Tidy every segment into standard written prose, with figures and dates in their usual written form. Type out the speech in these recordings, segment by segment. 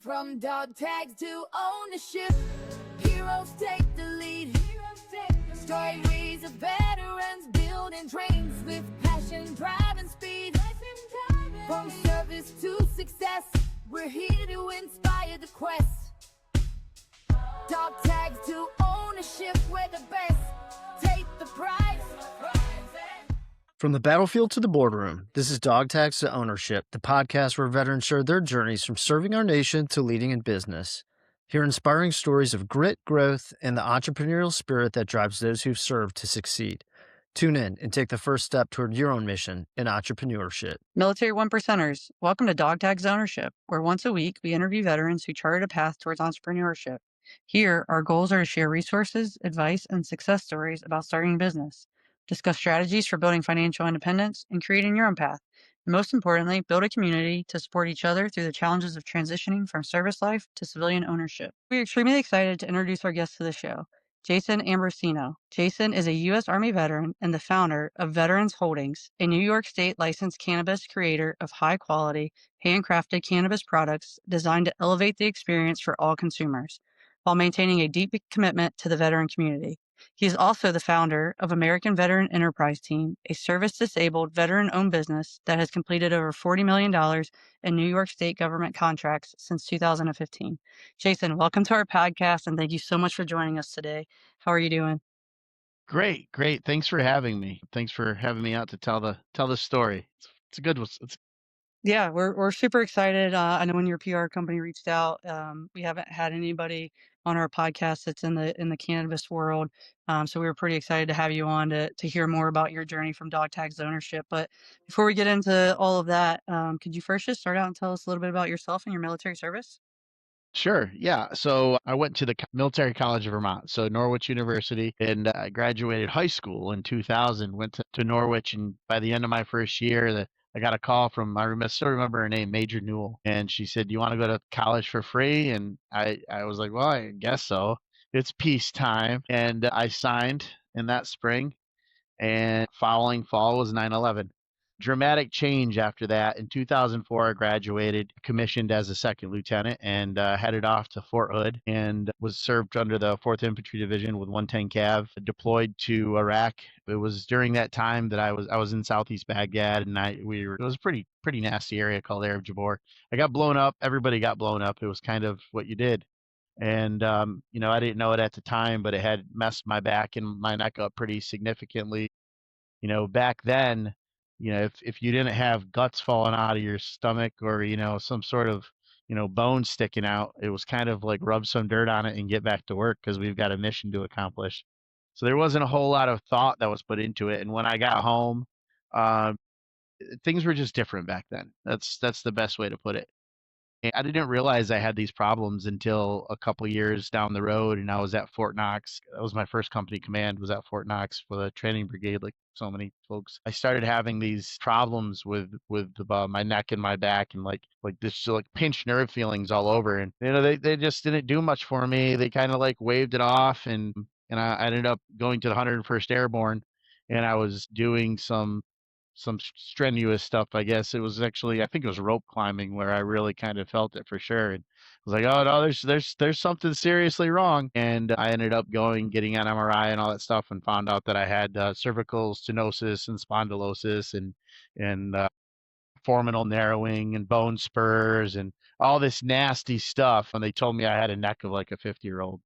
From dog tags to ownership, heroes take the lead. Stories of veterans building dreams with passion, drive, and speed. From service to success, we're here to inspire the quest. Dog tags to ownership, we're the best. Take the prize. From the battlefield to the boardroom, this is Dog Tags to Ownership, the podcast where veterans share their journeys from serving our nation to leading in business. Hear inspiring stories of grit, growth, and the entrepreneurial spirit that drives those who've served to succeed. Tune in and take the first step toward your own mission in entrepreneurship. Military One Percenters, welcome to Dog Tags Ownership, where once a week we interview veterans who charted a path towards entrepreneurship. Here, our goals are to share resources, advice, and success stories about starting a business, discuss strategies for building financial independence and creating your own path, and most importantly, build a community to support each other through the challenges of transitioning from service life to civilian ownership. We are extremely excited to introduce our guest to the show, Jason Ambrosino. Jason is a U.S. Army veteran and the founder of Veterans Holdings, a New York State licensed cannabis creator of high-quality, handcrafted cannabis products designed to elevate the experience for all consumers, while maintaining a deep commitment to the veteran community. He is also the founder of American Veteran Enterprise Team, a service-disabled, veteran-owned business that has completed over $40 million in New York State government contracts since 2015. Jason, welcome to our podcast, and thank you so much for joining us today. How are you doing? Great. Thanks for having me. Thanks for having me out to tell the story. It's a good one. Yeah, we're super excited. I know when your PR company reached out, we haven't had anybody on our podcast that's in the cannabis world, so we were pretty excited to have you on to hear more about your journey from dog tags ownership. But before we get into all of that, could you first just start out and tell us a little bit about yourself and your military service? Sure. Yeah. So I went to the Military College of Vermont, so Norwich University, and I graduated high school in 2000. Went to Norwich, and by the end of my first year, I got a call from still remember her name, Major Newell, and she said, "Do you want to go to college for free?" And I was like, "Well, I guess so. It's peacetime," and I signed in that spring. And following fall was 9/11. Dramatic change after that. In 2004, I graduated, commissioned as a second lieutenant, and headed off to Fort Hood and was served under the 4th Infantry Division with 110 Cav, deployed to Iraq. It was during that time that I was in Southeast Baghdad, and it was a pretty nasty area called Arab Jabor. I got blown up. Everybody got blown up. It was kind of what you did. And, I didn't know it at the time, but it had messed my back and my neck up pretty significantly. Back then, if you didn't have guts falling out of your stomach or, some sort of, bone sticking out, it was kind of like rub some dirt on it and get back to work because we've got a mission to accomplish. So there wasn't a whole lot of thought that was put into it. And when I got home, uh, things were just different back then. That's the best way to put it. I didn't realize I had these problems until a couple years down the road, and I was at Fort Knox. That was my first company command, was at Fort Knox for the training brigade, like so many folks. I started having these problems with my neck and my back, and like this like pinched nerve feelings all over. And they just didn't do much for me. They kind of like waved it off, and I ended up going to the 101st Airborne, and I was doing some strenuous stuff. I guess it was actually, I think it was rope climbing where I really kind of felt it for sure. And I was like, oh no, there's something seriously wrong. And I ended up getting an MRI and all that stuff, and found out that I had cervical stenosis and spondylosis and foraminal narrowing and bone spurs and all this nasty stuff. And they told me I had a neck of like a 50-year-old.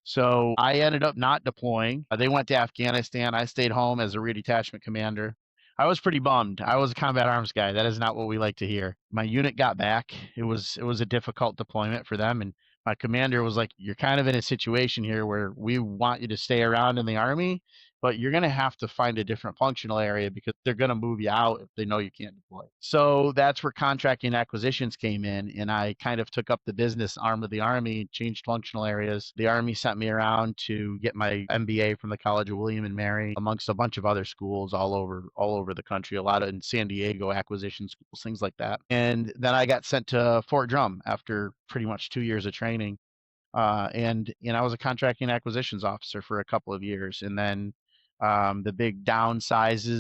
So I ended up not deploying. They went to Afghanistan. I stayed home as a redetachment commander. I was pretty bummed. I was a combat arms guy. That is not what we like to hear. My unit got back. It was a difficult deployment for them, and my commander was like, "You're kind of in a situation here where we want you to stay around in the Army, but you're going to have to find a different functional area because they're going to move you out if they know you can't deploy." So that's where contracting acquisitions came in, and I kind of took up the business arm of the Army, changed functional areas. The Army sent me around to get my MBA from the College of William and Mary, amongst a bunch of other schools all over the country, a lot of in San Diego, acquisition schools, things like that. And then I got sent to Fort Drum after pretty much 2 years of training. And I was a contracting acquisitions officer for a couple of years, and then the big downscaling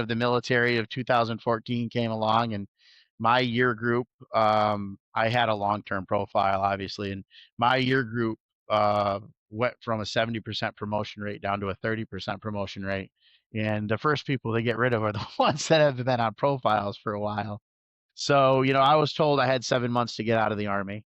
of the military of 2014 came along, and My year group, I had a long-term profile, obviously, and my year group went from a 70% promotion rate down to a 30% promotion rate. And the first people they get rid of are the ones that have been on profiles for a while. So, I was told I had 7 months to get out of the Army.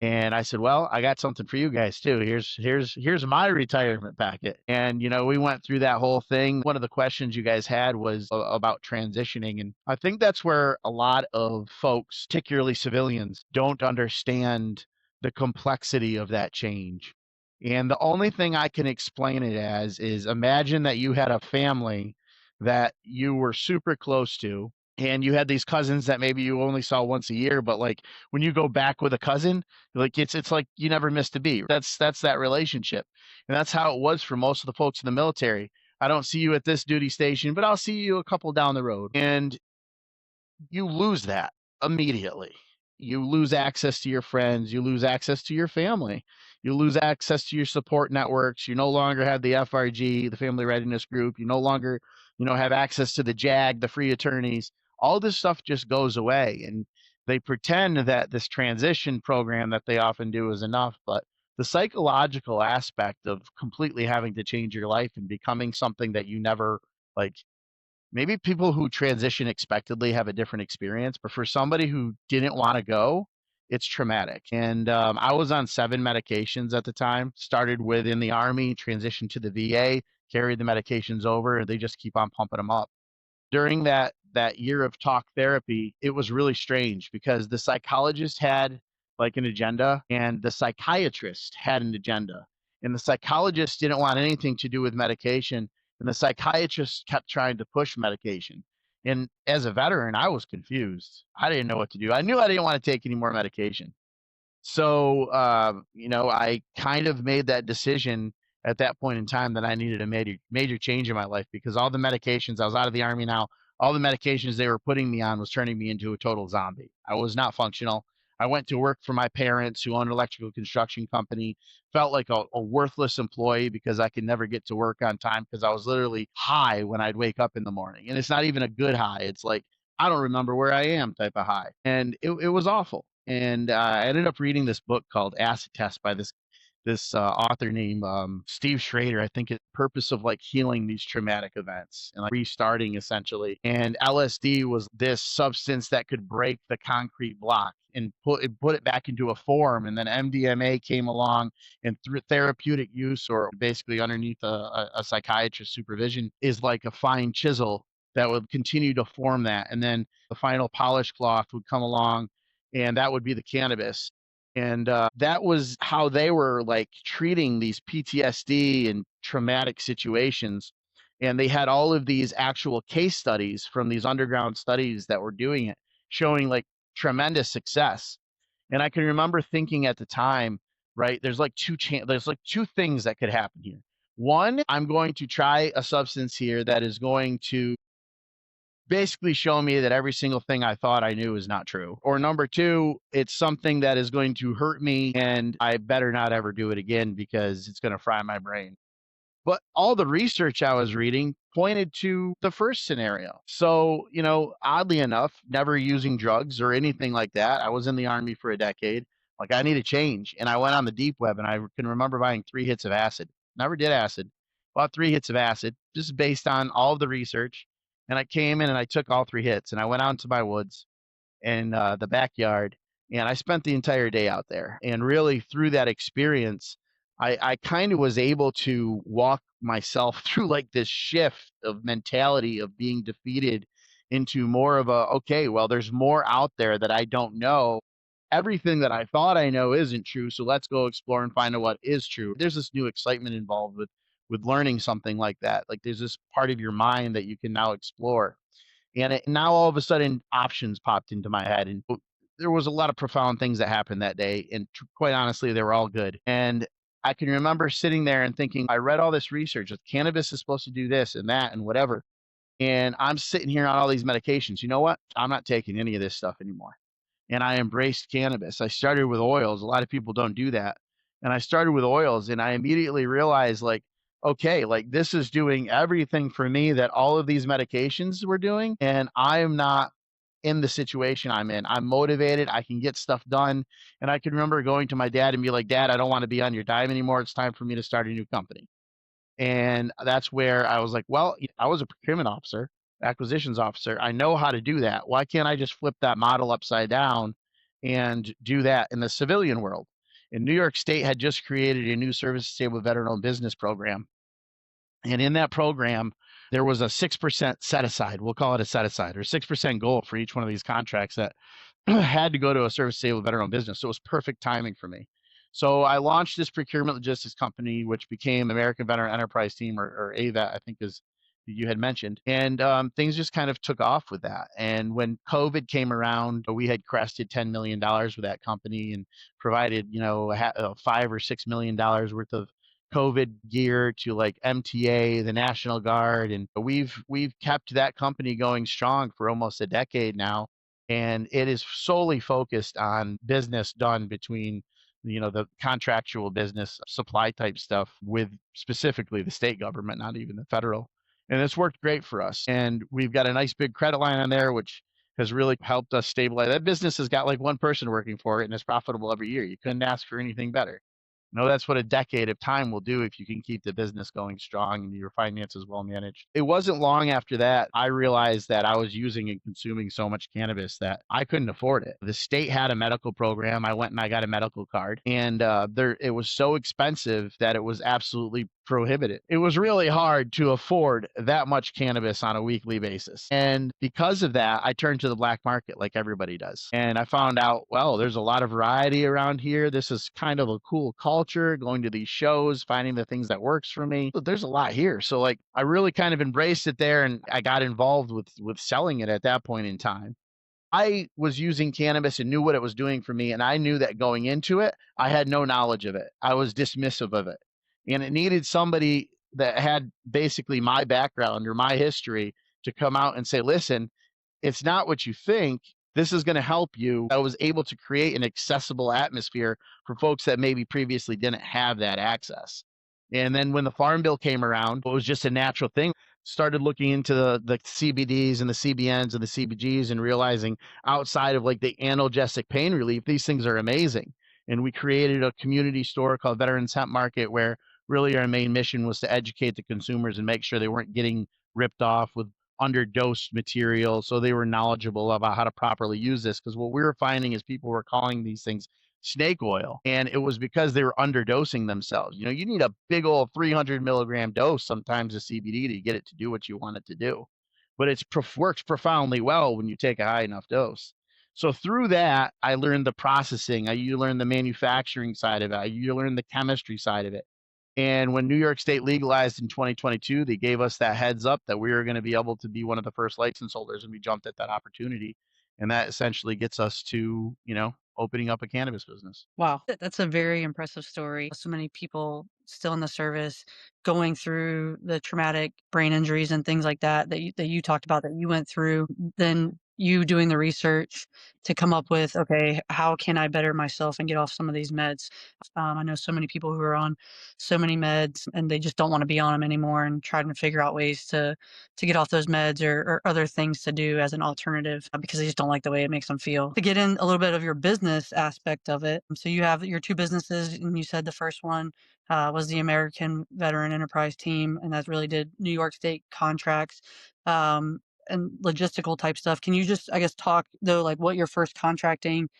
And I said, well, I got something for you guys too. Here's my retirement packet. And we went through that whole thing. One of the questions you guys had was about transitioning, and I think that's where a lot of folks, particularly civilians, don't understand the complexity of that change. And the only thing I can explain it as is, imagine that you had a family that you were super close to, and you had these cousins that maybe you only saw once a year, but like when you go back with a cousin, like it's like you never missed a beat. That's that relationship. And that's how it was for most of the folks in the military. I don't see you at this duty station, but I'll see you a couple down the road. And you lose that immediately. You lose access to your friends, you lose access to your family, you lose access to your support networks. You no longer have the FRG, the Family Readiness Group. You no longer, have access to the JAG, the free attorneys. All this stuff just goes away. And they pretend that this transition program that they often do is enough, but the psychological aspect of completely having to change your life and becoming something that you never like, maybe people who transition expectedly have a different experience, but for somebody who didn't want to go, it's traumatic. And I was on 7 medications at the time, started with in the Army, transitioned to the VA, carried the medications over, and they just keep on pumping them up. During that year of talk therapy, it was really strange because the psychologist had like an agenda and the psychiatrist had an agenda. And the psychologist didn't want anything to do with medication, and the psychiatrist kept trying to push medication. And as a veteran, I was confused. I didn't know what to do. I knew I didn't want to take any more medication. So, I kind of made that decision at that point in time that I needed a major change in my life, because all the medications, I was out of the Army now, all the medications they were putting me on was turning me into a total zombie. I was not functional. I went to work for my parents who owned an electrical construction company, felt like a worthless employee because I could never get to work on time because I was literally high when I'd wake up in the morning. And it's not even a good high. It's like, I don't remember where I am type of high. And it was awful. And I ended up reading this book called Acid Test by this author named Steve Schrader. I think it's the purpose of like healing these traumatic events and like restarting essentially. And LSD was this substance that could break the concrete block and put it back into a form. And then MDMA came along, and through therapeutic use, or basically underneath a psychiatrist's supervision, is like a fine chisel that would continue to form that. And then the final polish cloth would come along, and that would be the cannabis. And that was how they were like treating these PTSD and traumatic situations. And they had all of these actual case studies from these underground studies that were doing it, showing like tremendous success. And I can remember thinking at the time, right, there's like two things that could happen here. One, I'm going to try a substance here that is going to basically show me that every single thing I thought I knew is not true. Or number two, it's something that is going to hurt me and I better not ever do it again because it's going to fry my brain. But all the research I was reading pointed to the first scenario. So, oddly enough, never using drugs or anything like that. I was in the Army for a decade. Like, I need a change. And I went on the deep web, and I can remember buying 3 hits of acid. Never did acid. Bought 3 hits of acid just based on all of the research. And I came in and I took all 3 hits, and I went out into my woods and the backyard, and I spent the entire day out there. And really, through that experience, I kind of was able to walk myself through like this shift of mentality of being defeated into more of a, okay, well, there's more out there that I don't know. Everything that I thought I know isn't true. So let's go explore and find out what is true. There's this new excitement involved with learning something like that. Like there's this part of your mind that you can now explore. And now all of a sudden options popped into my head, and there was a lot of profound things that happened that day. And quite honestly, they were all good. And I can remember sitting there and thinking, I read all this research that cannabis is supposed to do this and that and whatever. And I'm sitting here on all these medications. You know what? I'm not taking any of this stuff anymore. And I embraced cannabis. I started with oils. A lot of people don't do that. And I started with oils, and I immediately realized, like, okay, like this is doing everything for me that all of these medications were doing. And I am not in the situation I'm in. I'm motivated. I can get stuff done. And I can remember going to my dad and be like, Dad, I don't want to be on your dime anymore. It's time for me to start a new company. And that's where I was like, well, I was a procurement officer, acquisitions officer. I know how to do that. Why can't I just flip that model upside down and do that in the civilian world? And New York State had just created a new service disabled veteran owned business program. And in that program, there was a 6% set aside. We'll call it a set aside or 6% goal for each one of these contracts that had to go to a service disabled veteran owned business. So it was perfect timing for me. So I launched this procurement logistics company, which became American Veteran Enterprise Team, or AVET, I think is you had mentioned. And things just kind of took off with that. And when COVID came around, we had crested $10 million with that company and provided, $5 or $6 million worth of COVID gear to like MTA, the National Guard, and we've kept that company going strong for almost a decade now, and it is solely focused on business done between the contractual business supply type stuff with specifically the state government, not even the federal. And it's worked great for us. And we've got a nice big credit line on there, which has really helped us stabilize. That business has got like one person working for it and it's profitable every year. You couldn't ask for anything better. No, that's what a decade of time will do if you can keep the business going strong and your finances well managed. It wasn't long after that I realized that I was using and consuming so much cannabis that I couldn't afford it. The state had a medical program. I went and I got a medical card, and it was so expensive that it was absolutely prohibited. It was really hard to afford that much cannabis on a weekly basis. And because of that, I turned to the black market like everybody does. And I found out, well, there's a lot of variety around here. This is kind of a cool culture, going to these shows, finding the things that works for me. There's a lot here. So like I really kind of embraced it there, and I got involved with selling it at that point in time. I was using cannabis and knew what it was doing for me. And I knew that going into it, I had no knowledge of it. I was dismissive of it. And it needed somebody that had basically my background or my history to come out and say, listen, it's not what you think. This is going to help you. I was able to create an accessible atmosphere for folks that maybe previously didn't have that access. And then when the Farm Bill came around, it was just a natural thing. Started looking into the CBDs and the CBNs and the CBGs and realizing outside of like the analgesic pain relief, these things are amazing. And we created a community store called Veterans Hemp Market, where really our main mission was to educate the consumers and make sure they weren't getting ripped off with underdosed material, so they were knowledgeable about how to properly use this. Because what we were finding is people were calling these things snake oil, and it was because they were underdosing themselves. You need a big old 300 milligram dose sometimes of CBD to get it to do what you want it to do, but it works profoundly well when you take a high enough dose. So through that, I learned the processing. You learn the manufacturing side of it. You learn the chemistry side of it. And when New York State legalized in 2022, they gave us that heads up that we were going to be able to be one of the first license holders, and we jumped at that opportunity. And that essentially gets us to, opening up a cannabis business. Wow, that's a very impressive story. So many people still in the service going through the traumatic brain injuries and things like that that you talked about that you went through. Then you doing the research to come up with, okay, how can I better myself and get off some of these meds? I know so many people who are on so many meds and they just don't want to be on them anymore, and trying to figure out ways to get off those meds or other things to do as an alternative because they just don't like the way it makes them feel. To get in a little bit of your business aspect of it, so you have your two businesses, and you said the first one was the American Veteran Enterprise Team, and that really did New York State contracts and logistical type stuff. Can you just, I guess, talk though, like what your first contracting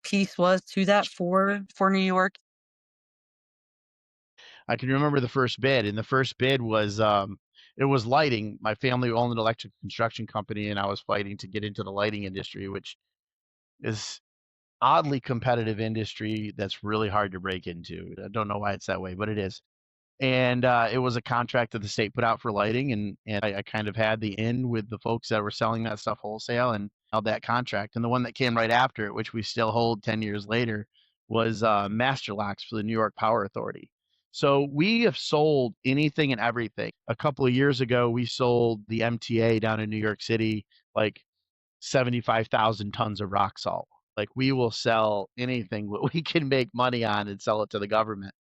piece was to that for New York? I can remember the first bid, and the first bid was it was lighting. My family owned an electric construction company, and I was fighting to get into the lighting industry, which is oddly competitive industry that's really hard to break into. I don't know why it's that way, but it is. And it was a contract that the state put out for lighting, and I kind of had the in with the folks that were selling that stuff wholesale and held that contract. And the one that came right after it, which we still hold 10 years later, was master locks for the New York Power Authority. So we have sold anything and everything. A couple of years ago, we sold the MTA down in New York City like 75,000 tons of rock salt. Like we will sell anything that we can make money on and sell it to the government.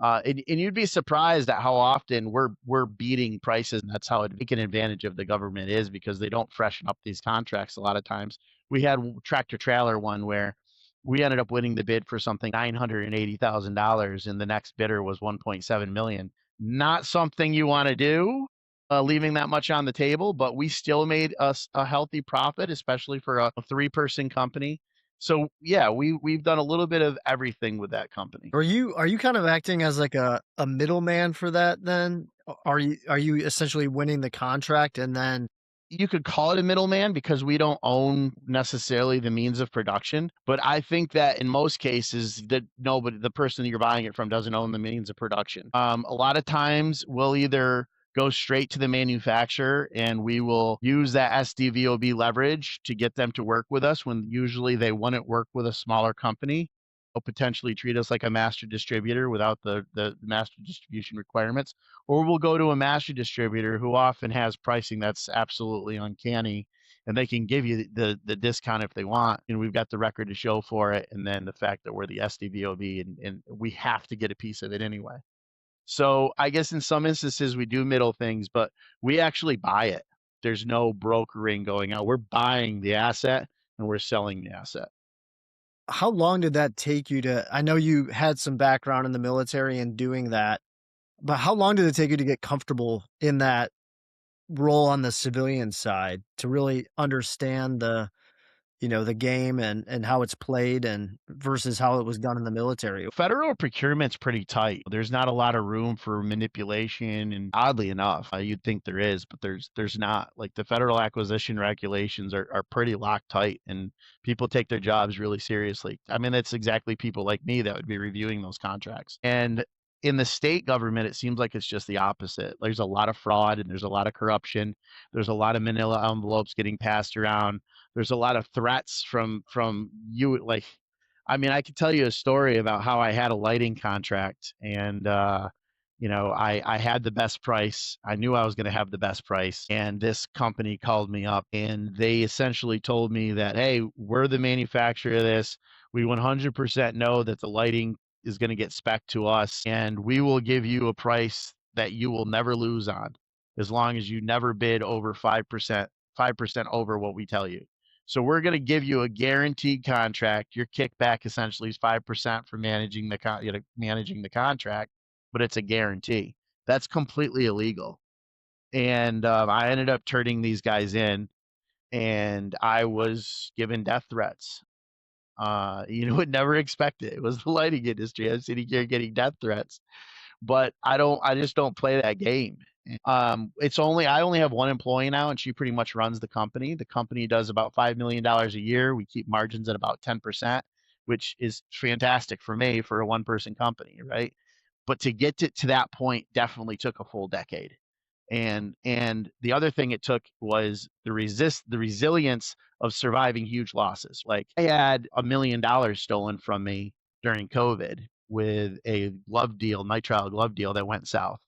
And you'd be surprised at how often we're beating prices, and that's how taken advantage of the government is, because they don't freshen up these contracts a lot of times. We had tractor trailer one where we ended up winning the bid for something $980,000, and the next bidder was 1.7 million. Not something you want to do, leaving that much on the table, but we still made us a healthy profit, especially for a 3-person company. So yeah, we've done a little bit of everything with that company. Are you kind of acting as like a middleman for that then? Are you essentially winning the contract and then You could call it a middleman because we don't own necessarily the means of production, but I think that in most cases that nobody, the person that you're buying it from, doesn't own the means of production. A lot of times we'll either go straight to the manufacturer and we will use that SDVOB leverage to get them to work with us when usually they wouldn't work with a smaller company. They'll potentially treat us like a master distributor without the master distribution requirements, or we'll go to a master distributor who often has pricing that's absolutely uncanny, and they can give you the discount if they want, and we've got the record to show for it, and then the fact that we're the SDVOB, and we have to get a piece of it anyway. So I guess in some instances we do middle things, but we actually buy it. There's no brokering going on. We're buying the asset and we're selling the asset. how long did that take you to I know you had some background in the military and doing that, but how long did it take you to get comfortable in that role on the civilian side to really understand the game and how it's played and versus how it was done in the military? Federal procurement's pretty tight. There's not a lot of room for manipulation, and oddly enough, you'd think there is, but there's not. Like, the federal acquisition regulations are pretty locked tight, and people take their jobs really seriously. I mean, that's exactly people like me that would be reviewing those contracts. And in the state government, it seems like it's just the opposite. There's a lot of fraud and there's a lot of corruption. There's a lot of manila envelopes getting passed around. There's a lot of threats from you. Like, I mean, I could tell you a story about how I had a lighting contract, and I had the best price. I knew I was going to have the best price, and this company called me up and they essentially told me that, hey, we're the manufacturer of this. We 100% know that the lighting is going to get spec to us, and we will give you a price that you will never lose on, as long as you never bid over 5% over what we tell you. So we're going to give you a guaranteed contract. Your kickback essentially is 5% for managing the contract, but it's a guarantee. That's completely illegal. And I ended up turning these guys in, and I was given death threats. You would never expect it. It was the lighting industry. I'm sitting here getting death threats, but I just don't play that game. I only have one employee now, and she pretty much runs the company. The company does about $5 million a year. We keep margins at about 10%, which is fantastic for me for a 1-person company, right? But to get to that point definitely took a full decade. And the other thing it took was the resilience of surviving huge losses. Like, I had $1 million stolen from me during COVID with a nitrile glove deal that went south,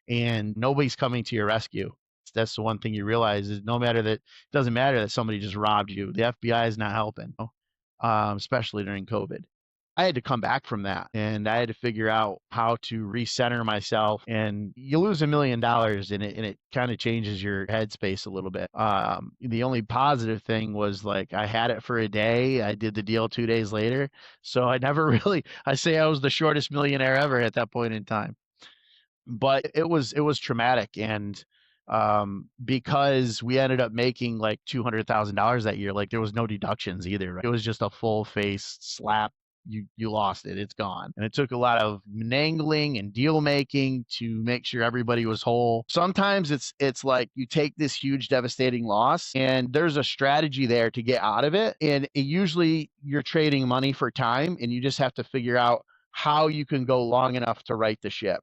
and nobody's coming to your rescue. That's the one thing you realize is it doesn't matter that somebody just robbed you. The FBI is not helping, especially during COVID. I had to come back from that, and I had to figure out how to recenter myself. And you lose $1 million, and it kind of changes your headspace a little bit. The only positive thing was, like, I had it for a day. I did the deal 2 days later, so I never really. I say I was the shortest millionaire ever at that point in time. But it was traumatic, and because we ended up making like $200,000 that year, like, there was no deductions either, right? It was just a full face slap. You lost it, it's gone. And it took a lot of mangling and deal making to make sure everybody was whole. Sometimes it's like you take this huge devastating loss and there's a strategy there to get out of it, and usually you're trading money for time, and you just have to figure out how you can go long enough to right the ship.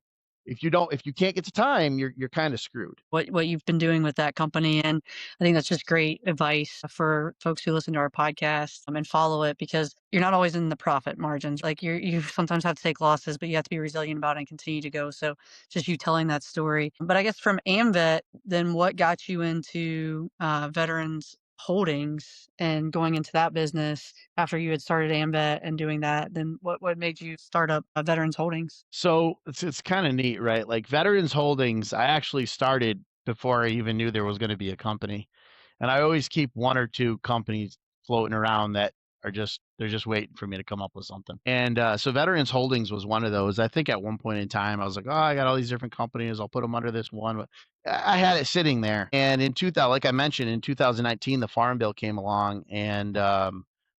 If you can't get to time, you're kind of screwed. What you've been doing with that company, and I think that's just great advice for folks who listen to our podcast, and follow it, because you're not always in the profit margins. Like, you sometimes have to take losses, but you have to be resilient about it and continue to go. So just you telling that story. But I guess from AMVET, then what got you into veterans holdings and going into that business after you had started AMVET and doing that, then what made you start up Veterans Holdings? So it's kind of neat, right? Like Veterans Holdings, I actually started before I even knew there was going to be a company. And I always keep one or two companies floating around that are they're just waiting for me to come up with something. And so Veterans Holdings was one of those. I think at one point in time I was like, oh, I got all these different companies. I'll put them under this one. But I had it sitting there. And in 2000, like I mentioned, in 2019, the Farm Bill came along, and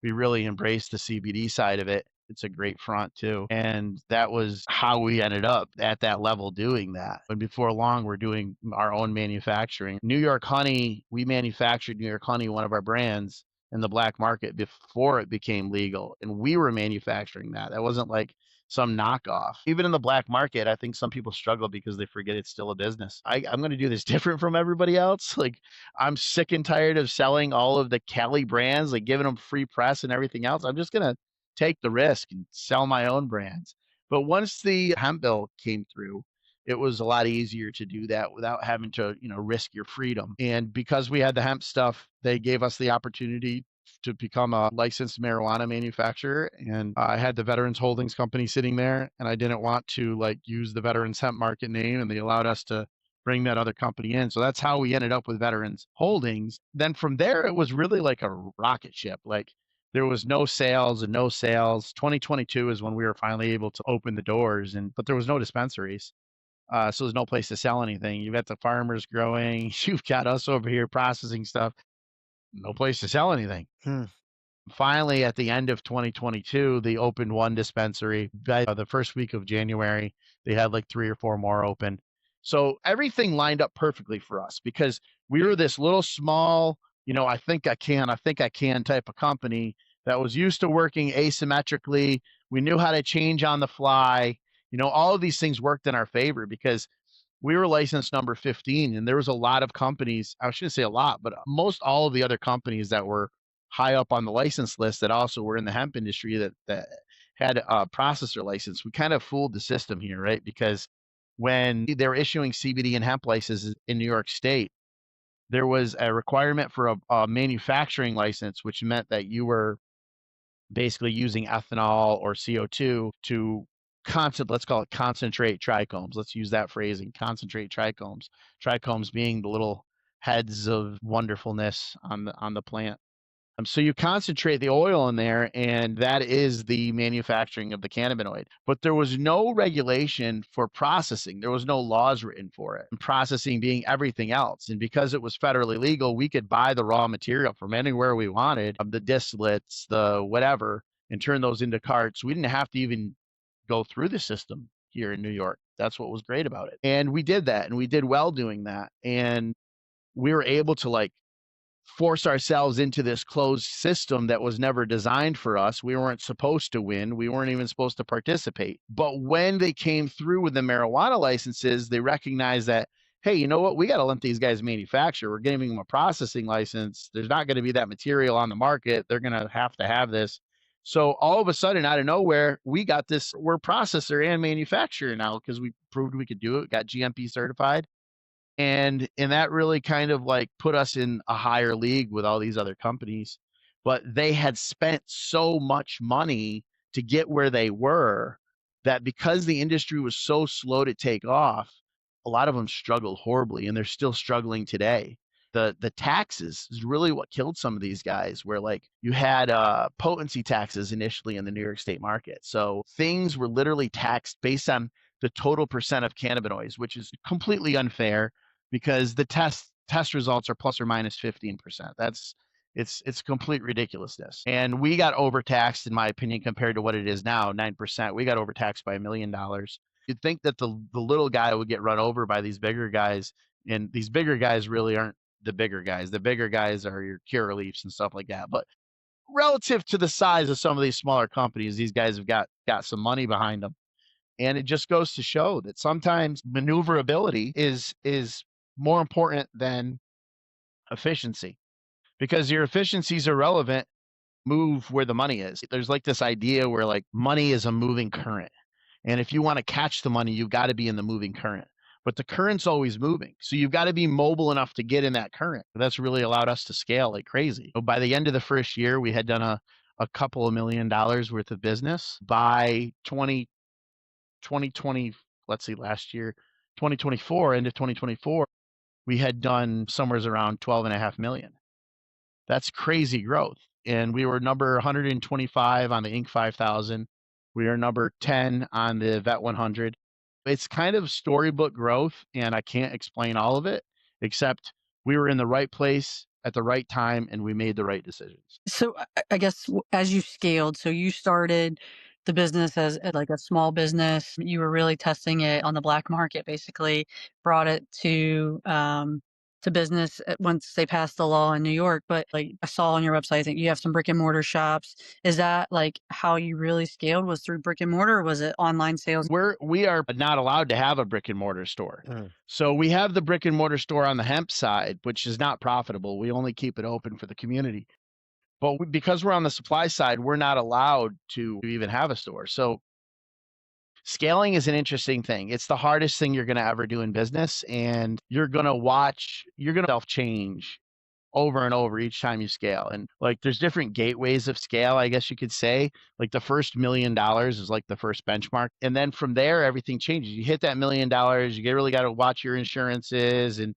we really embraced the CBD side of it. It's a great front too. And that was how we ended up at that level doing that. And before long, we're doing our own manufacturing. New York Honey, we manufactured New York Honey, one of our brands, in the black market before it became legal. And we were manufacturing that. That wasn't like some knockoff. Even in the black market, I think some people struggle because they forget it's still a business. I'm going to do this different from everybody else. Like, I'm sick and tired of selling all of the Cali brands, like giving them free press and everything else. I'm just going to take the risk and sell my own brands. But once the hemp bill came through, it was a lot easier to do that without having to, risk your freedom. And because we had the hemp stuff, they gave us the opportunity to become a licensed marijuana manufacturer. And I had the Veterans Holdings company sitting there, and I didn't want to use the Veterans Hemp Market name, and they allowed us to bring that other company in. So that's how we ended up with Veterans Holdings. Then from there, it was really like a rocket ship. Like, there was no sales and no sales. 2022 is when we were finally able to open the doors, but there was no dispensaries. So there's no place to sell anything. You've got the farmers growing. You've got us over here processing stuff. No place to sell anything. Finally, at the end of 2022, they opened one dispensary. By the first week of January, they had like 3 or 4 more open. So everything lined up perfectly for us because we were this little small, I think I can type of company that was used to working asymmetrically. We knew how to change on the fly. All of these things worked in our favor because we were licensed number 15, and there was a lot of companies. I shouldn't say a lot, but most all of the other companies that were high up on the license list that also were in the hemp industry that had a processor license. We kind of fooled the system here, right? Because when they were issuing CBD and hemp licenses in New York State, there was a requirement for a manufacturing license, which meant that you were basically using ethanol or CO2 to let's call it concentrate trichomes. Let's use that phrasing, concentrate trichomes. Trichomes being the little heads of wonderfulness on the plant. So you concentrate the oil in there, and that is the manufacturing of the cannabinoid. But there was no regulation for processing. There was no laws written for it. And processing being everything else. And because it was federally legal, we could buy the raw material from anywhere we wanted, the distillates, the whatever, and turn those into carts. We didn't have to even go through the system here in New York. That's what was great about it. And we did that, and we did well doing that. And we were able to force ourselves into this closed system that was never designed for us. We weren't supposed to win. We weren't even supposed to participate. But when they came through with the marijuana licenses, they recognized that, hey, you know what? We got to let these guys manufacture. We're giving them a processing license. There's not going to be that material on the market. They're going to have this. So all of a sudden, out of nowhere, we got this. We're processor and manufacturer now because we proved we could do it. Got GMP certified. And that really kind of put us in a higher league with all these other companies. But they had spent so much money to get where they were that because the industry was so slow to take off, a lot of them struggled horribly, and they're still struggling today. The taxes is really what killed some of these guys, where you had potency taxes initially in the New York State market. So things were literally taxed based on the total percent of cannabinoids, which is completely unfair because the test results are plus or minus 15%. It's complete ridiculousness. And we got overtaxed, in my opinion, compared to what it is now, 9%. We got overtaxed by $1 million. You'd think that the little guy would get run over by these bigger guys, and these bigger guys really aren't the bigger guys. The bigger guys are your Curaleafs and stuff like that. But relative to the size of some of these smaller companies, these guys have got some money behind them. And it just goes to show that sometimes maneuverability is more important than efficiency, because your efficiency is irrelevant. Move where the money is. There's this idea where money is a moving current. And if you want to catch the money, you've got to be in the moving current. but the current's always moving. So you've got to be mobile enough to get in that current. That's really allowed us to scale like crazy. So by the end of the first year, we had done a couple of $1 million worth of business. By 2020, let's see, last year, 2024, end of 2024, we had done somewhere around 12.5 million. That's crazy growth. And we were number 125 on the Inc. 5000. We are number 10 on the Vet 100. It's kind of storybook growth, and I can't explain all of it, except we were in the right place at the right time, and we made the right decisions. So I guess as you scaled, so you started the business as like a small business. You were really testing it on the black market, basically brought it to business once they passed the law in New York. But like I saw on your website that you have some brick and mortar shops. Is that like how you really scaled, was through brick and mortar, or was it online sales? We are not allowed to have a brick and mortar store. Mm. So we have the brick and mortar store on the hemp side, which is not profitable. We only keep it open for the community. But because we're on the supply side, we're not allowed to even have a store. So scaling is an interesting thing. It's the hardest thing you're going to ever do in business. And you're going to self change over and over each time you scale. And like there's different gateways of scale, I guess you could say. Like the first $1 million is like the first benchmark. And then from there, everything changes. You hit that $1 million, you really got to watch your insurances and,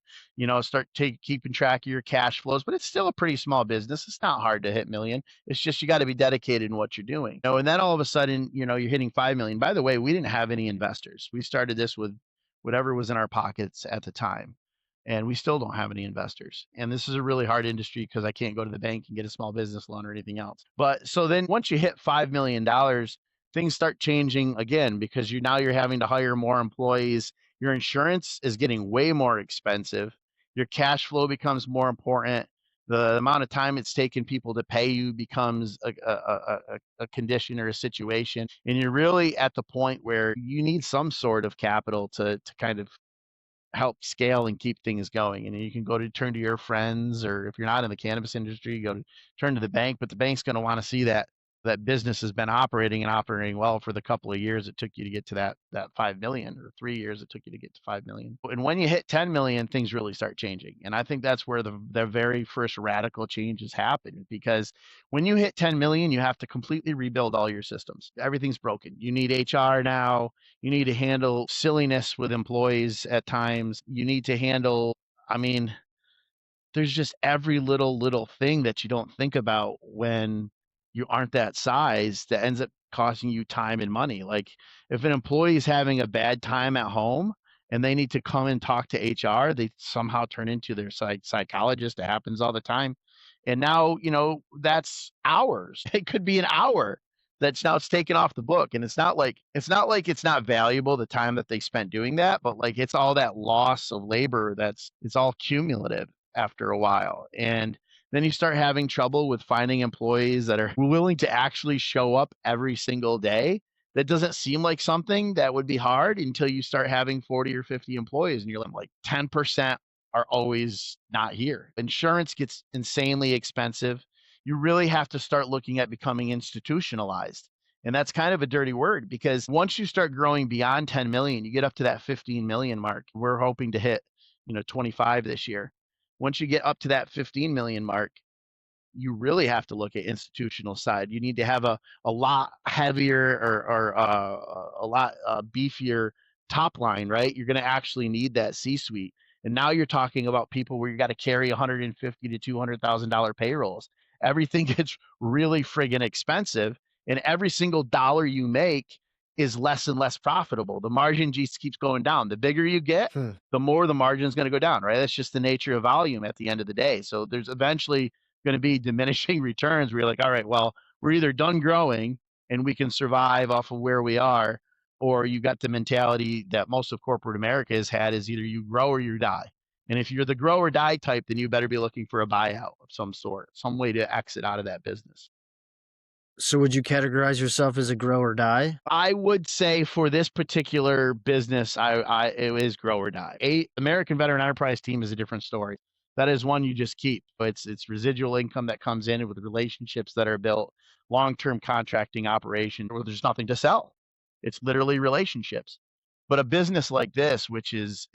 start keeping track of your cash flows. But it's still a pretty small business. It's not hard to hit million. It's just you got to be dedicated in what you're doing. And then all of a sudden, you're hitting 5 million. By the way, we didn't have any investors. We started this with whatever was in our pockets at the time. And we still don't have any investors. And this is a really hard industry because I can't go to the bank and get a small business loan or anything else. But so then once you hit $5 million, things start changing again because you're having to hire more employees. Your insurance is getting way more expensive. Your cash flow becomes more important. The amount of time it's taken people to pay you becomes a condition or a situation. And you're really at the point where you need some sort of capital to kind of help scale and keep things going. And you can turn to your friends, or if you're not in the cannabis industry, you turn to the bank, but the bank's going to want to see that business has been operating well for the couple of years it took you to get to that 5 million, or 3 years it took you to get to 5 million. And when you hit 10 million, things really start changing. And I think that's where the very first radical changes happen, because when you hit 10 million, you have to completely rebuild all your systems. Everything's broken. You need HR now. You need to handle silliness with employees at times. You need to handle, there's just every little thing that you don't think about when you aren't that size that ends up costing you time and money. Like if an employee is having a bad time at home and they need to come and talk to HR, they somehow turn into their psychologist. It happens all the time. And now, that's hours. It could be an hour that's now it's taken off the book. And it's not like it's not valuable, the time that they spent doing that, but like it's all that loss of labor it's all cumulative after a while. And then you start having trouble with finding employees that are willing to actually show up every single day. That doesn't seem like something that would be hard until you start having 40 or 50 employees and you're like 10% are always not here. Insurance gets insanely expensive. You really have to start looking at becoming institutionalized. And that's kind of a dirty word, because once you start growing beyond 10 million, you get up to that 15 million mark. We're hoping to hit, 25 this year. Once you get up to that 15 million mark, you really have to look at institutional side. You need to have a lot heavier or a lot beefier top line, right? You're going to actually need that C-suite. And now you're talking about people where you got to carry $150,000 to $200,000 payrolls. Everything gets really friggin' expensive, and every single dollar you make is less and less profitable. The margin just keeps going down. The bigger you get, the more the margin is going to go down, right? That's just the nature of volume at the end of the day. So there's eventually going to be diminishing returns where you're like, all right, well, we're either done growing and we can survive off of where we are, or you got the mentality that most of corporate America has had, is either you grow or you die. And if you're the grow or die type, then you better be looking for a buyout of some sort, some way to exit out of that business. So would you categorize yourself as a grow or die? I would say for this particular business, it is grow or die. American Veteran Enterprise Team is a different story. That is one you just keep. It's residual income that comes in with relationships that are built, long-term contracting operation where there's nothing to sell. It's literally relationships. But a business like this, which is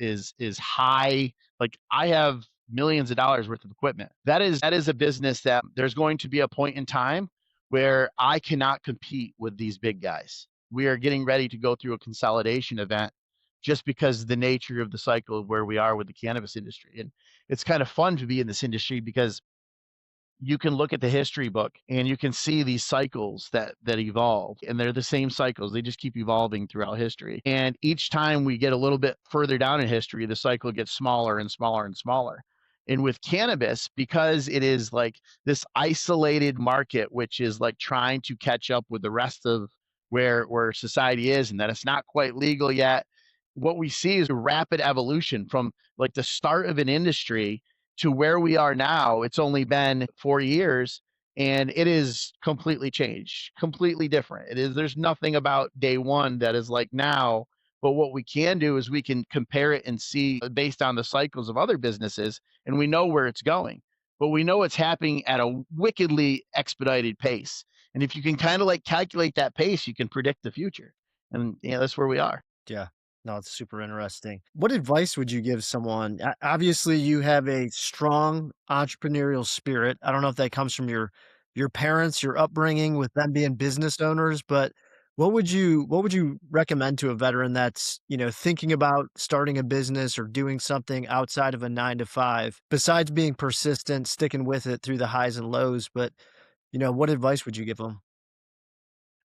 high, like I have millions of dollars worth of equipment. That is a business that there's going to be a point in time where I cannot compete with these big guys. We are getting ready to go through a consolidation event just because of the nature of the cycle of where we are with the cannabis industry. And it's kind of fun to be in this industry because you can look at the history book and you can see these cycles that evolve, and they're the same cycles. They just keep evolving throughout history. And each time we get a little bit further down in history, the cycle gets smaller and smaller and smaller. And with cannabis, because it is like this isolated market, which is like trying to catch up with the rest of where society is, and that it's not quite legal yet, what we see is a rapid evolution from like the start of an industry to where we are now. It's only been 4 years, and it is completely changed, completely different. There's nothing about day one that is like now, but what we can do is we can compare it and see based on the cycles of other businesses, and we know where it's going, but we know it's happening at a wickedly expedited pace. And if you can kind of like calculate that pace, you can predict the future. And that's where we are. Yeah. No, it's super interesting. What advice would you give someone? Obviously, you have a strong entrepreneurial spirit. I don't know if that comes from your parents, your upbringing with them being business owners, but what would you recommend to a veteran that's, thinking about starting a business or doing something outside of a 9 to 5, besides being persistent, sticking with it through the highs and lows, but what advice would you give them?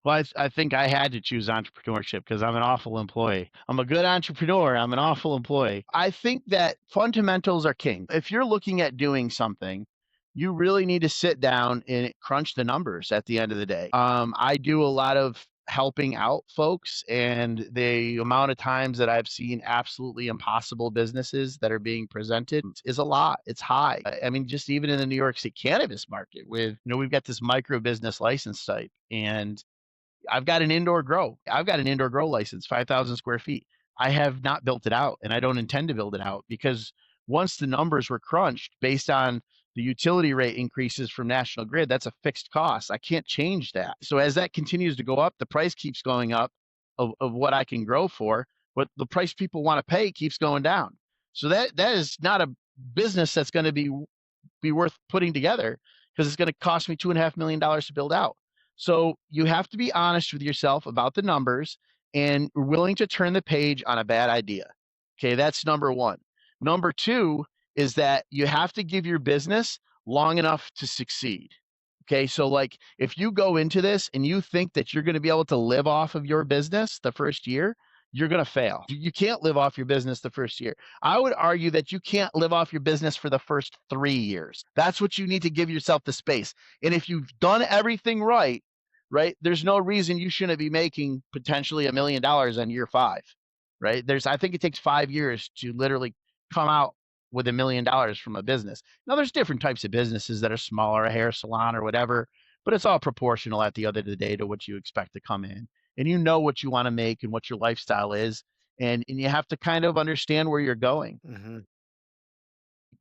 Well, I think I had to choose entrepreneurship because I'm an awful employee. I'm a good entrepreneur. I'm an awful employee. I think that fundamentals are king. If you're looking at doing something, you really need to sit down and crunch the numbers at the end of the day. I do a lot of helping out folks, and the amount of times that I've seen absolutely impossible businesses that are being presented is a lot. It's high. I mean, just even in the New York State cannabis market, with we've got this micro business license type, and I've got an indoor grow. I've got an indoor grow license, 5,000 square feet. I have not built it out, and I don't intend to build it out because once the numbers were crunched based on the utility rate increases from National Grid, that's a fixed cost. I can't change that. So as that continues to go up, the price keeps going up of what I can grow for, but the price people want to pay keeps going down. So that is not a business that's going to be worth putting together because it's going to cost me $2.5 million to build out. So you have to be honest with yourself about the numbers and willing to turn the page on a bad idea. Okay, that's number one. Number two is that you have to give your business long enough to succeed. Okay, so like if you go into this and you think that you're going to be able to live off of your business the first year, you're going to fail. You can't live off your business the first year. I would argue that you can't live off your business for the first 3 years. That's what you need to give yourself the space. And if you've done everything right, there's no reason you shouldn't be making potentially $1 million on year 5, right? I think it takes 5 years to literally come out with $1 million from a business. Now, there's different types of businesses that are smaller, a hair salon or whatever, but it's all proportional at the end of the day to what you expect to come in. And you know what you want to make and what your lifestyle is, and you have to kind of understand where you're going. Hmm.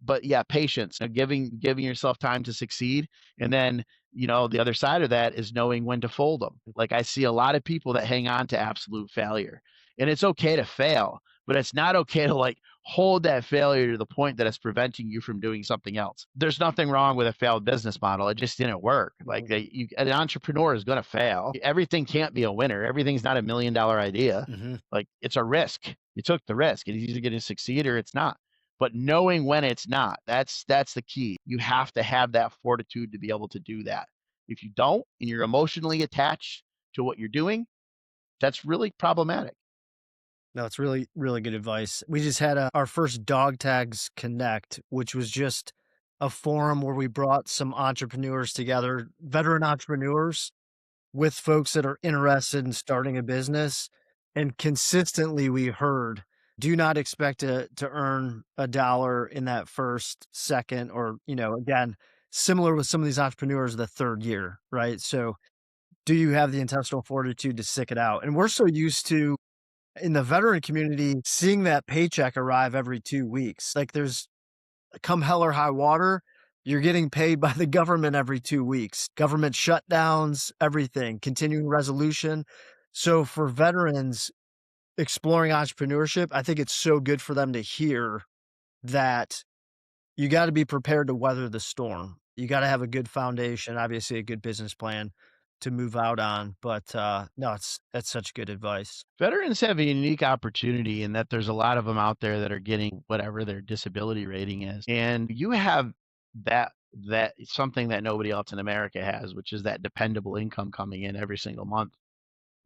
But yeah, patience, giving yourself time to succeed. And then, the other side of that is knowing when to fold them. Like I see a lot of people that hang on to absolute failure, and it's okay to fail, but it's not okay to like hold that failure to the point that it's preventing you from doing something else. There's nothing wrong with a failed business model. It just didn't work. Like an entrepreneur is going to fail. Everything can't be a winner. Everything's not $1 million idea. Hmm. Like it's a risk. You took the risk. It's either going to succeed or it's not. But knowing when it's not, that's the key. You have to have that fortitude to be able to do that. If you don't, and you're emotionally attached to what you're doing, that's really problematic. No, it's really, really good advice. We just had our first Dog Tags Connect, which was just a forum where we brought some entrepreneurs together, veteran entrepreneurs, with folks that are interested in starting a business. And consistently we heard, do not expect to earn $1 in that first second, or, again, similar with some of these entrepreneurs the third year, right? So do you have the intestinal fortitude to stick it out? And we're so used to, in the veteran community, seeing that paycheck arrive every 2 weeks. Like there's, come hell or high water, you're getting paid by the government every 2 weeks. Government shutdowns, everything, continuing resolution. So for veterans, exploring entrepreneurship, I think it's so good for them to hear that you got to be prepared to weather the storm. You got to have a good foundation, obviously a good business plan to move out on. But no, that's such good advice. Veterans have a unique opportunity in that there's a lot of them out there that are getting whatever their disability rating is. And you have that something that nobody else in America has, which is that dependable income coming in every single month.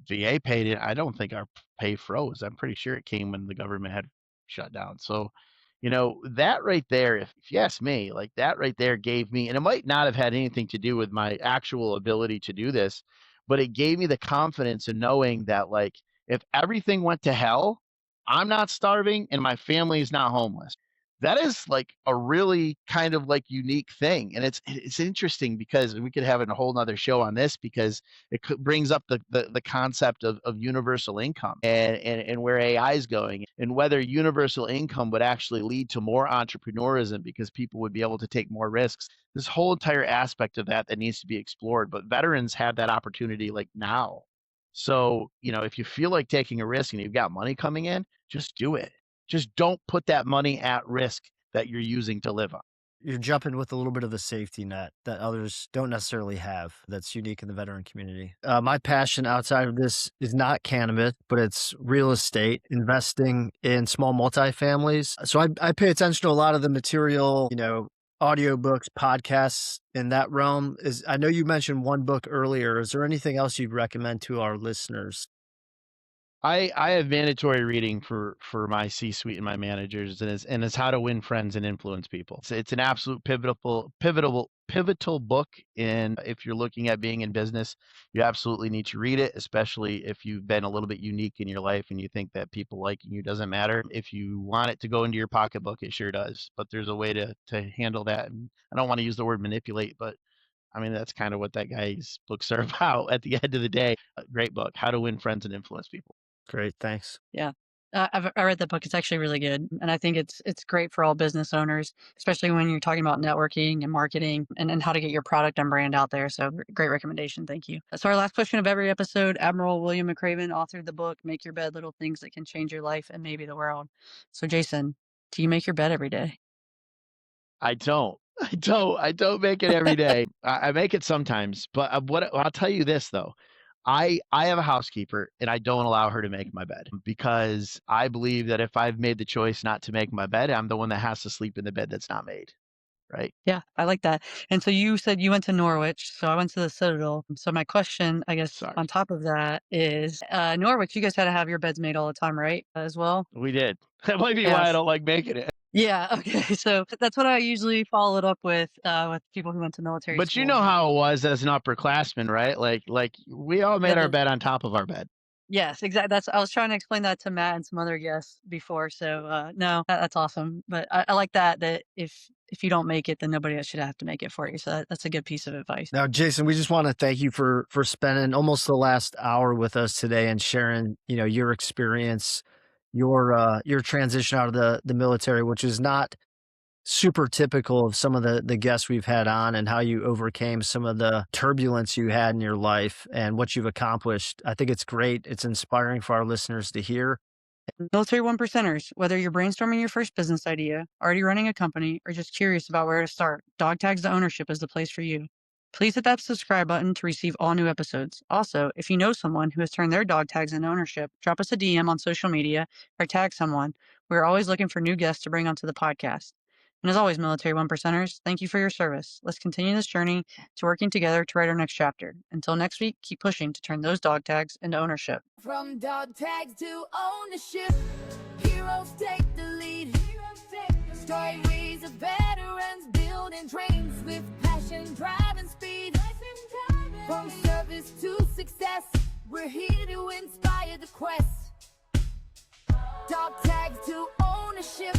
VA paid it. I don't think our pay froze. I'm pretty sure it came when the government had shut down. So, that right there, if you ask me, like that right there gave me, and it might not have had anything to do with my actual ability to do this, but it gave me the confidence in knowing that, like, if everything went to hell, I'm not starving and my family is not homeless. That is like a really kind of like unique thing. And it's interesting because we could have a whole nother show on this because it brings up the concept of universal income and where AI is going and whether universal income would actually lead to more entrepreneurism because people would be able to take more risks. This whole entire aspect of that needs to be explored, but veterans have that opportunity like now. So, if you feel like taking a risk and you've got money coming in, just do it. Just don't put that money at risk that you're using to live on. You're jumping with a little bit of a safety net that others don't necessarily have that's unique in the veteran community. My passion outside of this is not cannabis, but it's real estate, investing in small multifamilies. So I pay attention to a lot of the material, audiobooks, podcasts in that realm. I know you mentioned one book earlier. Is there anything else you'd recommend to our listeners? I have mandatory reading for my C-suite and my managers, and it's How to Win Friends and Influence People. It's an absolute pivotal book, and if you're looking at being in business, you absolutely need to read it, especially if you've been a little bit unique in your life and you think that people liking you doesn't matter. If you want it to go into your pocketbook, it sure does. But there's a way to handle that, and I don't want to use the word manipulate, but I mean, that's kind of what that guy's books are about at the end of the day. A great book, How to Win Friends and Influence People. Great, thanks. Yeah. I read that book. It's actually really good. And I think it's great for all business owners, especially when you're talking about networking and marketing and how to get your product and brand out there. So great recommendation. Thank you. So our last question of every episode, Admiral William McRaven authored the book, Make Your Bed, Little Things That Can Change Your Life and Maybe the World. So Jason, do you make your bed every day? I don't. I don't make it every day. I make it sometimes, but I'll tell you this though. I have a housekeeper and I don't allow her to make my bed because I believe that if I've made the choice not to make my bed, I'm the one that has to sleep in the bed that's not made. Right. Yeah, I like that. And so you said you went to Norwich, so I went to the Citadel. So my question, I guess, Sorry. on top of that is, Norwich, you guys had to have your beds made all the time, right? As well? We did. That might be why I don't like making it. Yeah. Okay. So that's what I usually follow it up with people who went to military But you school. know how it was as an upperclassman, right? Like we all made our bed on top of our bed. Yes, exactly. I was trying to explain that to Matt and some other guests before. So no, that's awesome. But I like that if you don't make it, then nobody else should have to make it for you. So that's a good piece of advice. Now, Jason, we just want to thank you for spending almost the last hour with us today and sharing, your experience, your transition out of the military, which is not super typical of some of the guests we've had on and how you overcame some of the turbulence you had in your life and what you've accomplished. I think it's great. It's inspiring for our listeners to hear. Military one percenters, whether you're brainstorming your first business idea, already running a company, or just curious about where to start, Dog Tags to Ownership is the place for you. Please hit that subscribe button to receive all new episodes. Also, if you know someone who has turned their dog tags into ownership, drop us a DM on social media or tag someone. We're always looking for new guests to bring onto the podcast. And as always, Military One Percenters, thank you for your service. Let's continue this journey to working together to write our next chapter. Until next week, keep pushing to turn those dog tags into ownership. From dog tags to ownership, heroes take the lead. Stories of veterans building dreams with passion, drive, and speed. From service to success, we're here to inspire the quest. Dog tags to ownership.